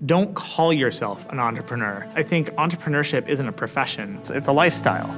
don't call yourself an entrepreneur. I think entrepreneurship isn't a profession, it's a lifestyle.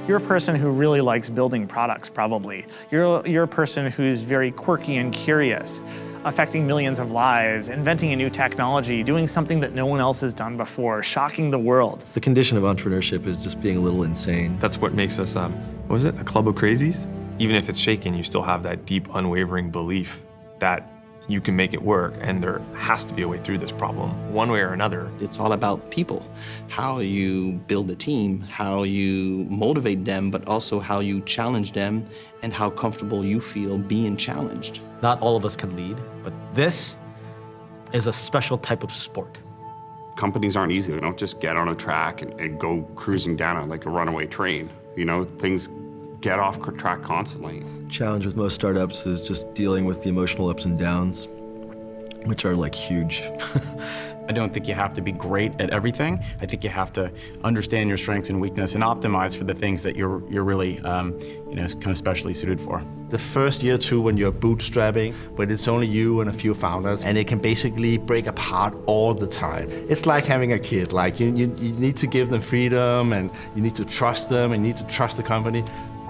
You're a person who really likes building products, probably. You're a person who's very quirky and curious, affecting millions of lives, inventing a new technology, doing something that no one else has done before, shocking the world. The condition of entrepreneurship is just being a little insane. That's what makes us, what was it, a club of crazies? Even if it's shaken, you still have that deep, unwavering belief that you can make it work, and there has to be a way through this problem, one way or another. It's all about people, how you build a team, how you motivate them, but also how you challenge them and how comfortable you feel being challenged. Not all of us can lead, but this is a special type of sport. Companies aren't easy. They don't just get on a track and go cruising down it like a runaway train. You know, things get off track constantly. Challenge with most startups is just dealing with the emotional ups and downs, which are like huge. I don't think you have to be great at everything. I think you have to understand your strengths and weakness and optimize for the things that you're really, kind of specially suited for. The first year or two when you're bootstrapping, but it's only you and a few founders, and it can basically break apart all the time. It's like having a kid. Like you need to give them freedom, and you need to trust them, and you need to trust the company,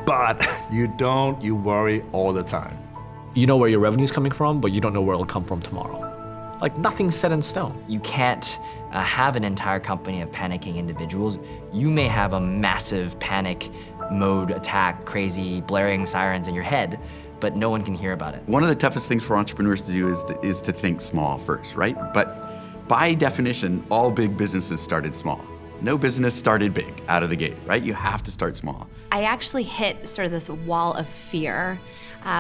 but you worry all the time. You know where your revenue's coming from, but you don't know where it'll come from tomorrow. Like, nothing's set in stone. You can't have an entire company of panicking individuals. You may have a massive panic mode attack, crazy blaring sirens in your head, but no one can hear about it. One of the toughest things for entrepreneurs to do is to think small first, right? But by definition, all big businesses started small. No business started big out of the gate, right? You have to start small. I actually hit sort of this wall of fear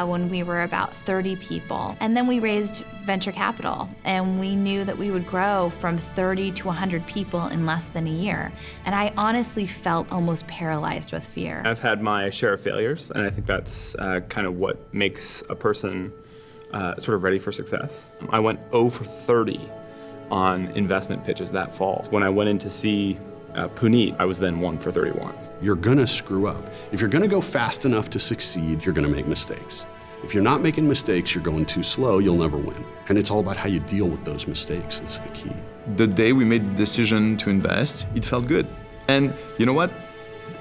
when we were about 30 people. And then we raised venture capital, and we knew that we would grow from 30 to 100 people in less than a year. And I honestly felt almost paralyzed with fear. I've had my share of failures, and I think that's kind of what makes a person sort of ready for success. I went 0 for 30 on investment pitches that fall. When I went in to see Puneet, I was then 1 for 31. You're gonna screw up. If you're gonna go fast enough to succeed, you're gonna make mistakes. If you're not making mistakes, you're going too slow, you'll never win. And it's all about how you deal with those mistakes, that's the key. The day we made the decision to invest, it felt good. And you know what?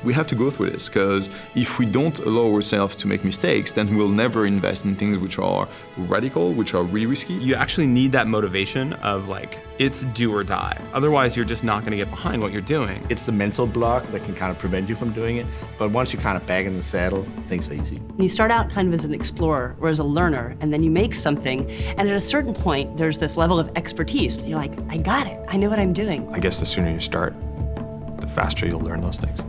We have to go through this, because if we don't allow ourselves to make mistakes, then we'll never invest in things which are radical, which are really risky. You actually need that motivation of like, it's do or die. Otherwise, you're just not gonna get behind what you're doing. It's the mental block that can kind of prevent you from doing it, but once you're kind of back in the saddle, things are easy. You start out kind of as an explorer or as a learner, and then you make something, and at a certain point, there's this level of expertise. You're like, I got it, I know what I'm doing. I guess the sooner you start, the faster you'll learn those things.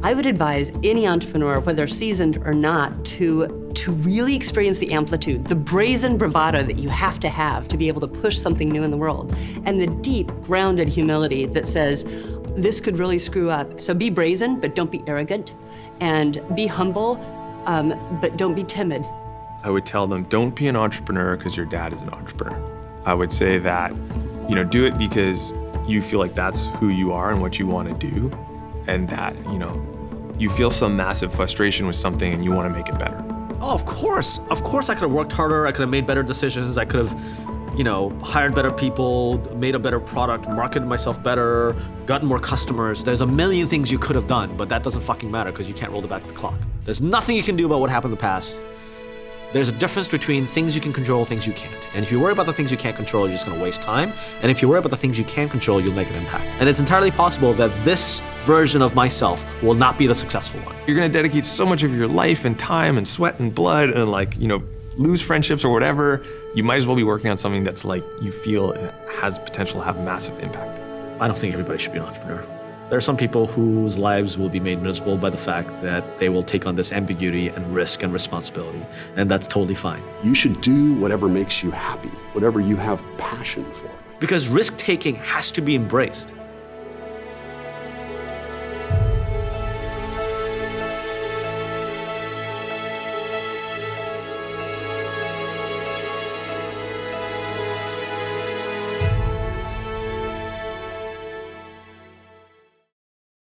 I would advise any entrepreneur, whether seasoned or not, to really experience the amplitude, the brazen bravado that you have to be able to push something new in the world, and the deep, grounded humility that says, this could really screw up. So be brazen, but don't be arrogant, and be humble, but don't be timid. I would tell them, don't be an entrepreneur because your dad is an entrepreneur. I would say that, do it because you feel like that's who you are and what you want to do, and that, you feel some massive frustration with something and you want to make it better. Oh, of course. Of course I could have worked harder, I could have made better decisions, I could have, hired better people, made a better product, marketed myself better, gotten more customers. There's a million things you could have done, but that doesn't fucking matter because you can't roll back the clock. There's nothing you can do about what happened in the past. There's a difference between things you can control, things you can't. And if you worry about the things you can't control, you're just gonna waste time. And if you worry about the things you can control, you'll make an impact. And it's entirely possible that this version of myself will not be the successful one. You're gonna dedicate so much of your life and time and sweat and blood and lose friendships or whatever. You might as well be working on something that's you feel has potential to have massive impact. I don't think everybody should be an entrepreneur. There are some people whose lives will be made miserable by the fact that they will take on this ambiguity and risk and responsibility, and that's totally fine. You should do whatever makes you happy, whatever you have passion for. Because risk-taking has to be embraced.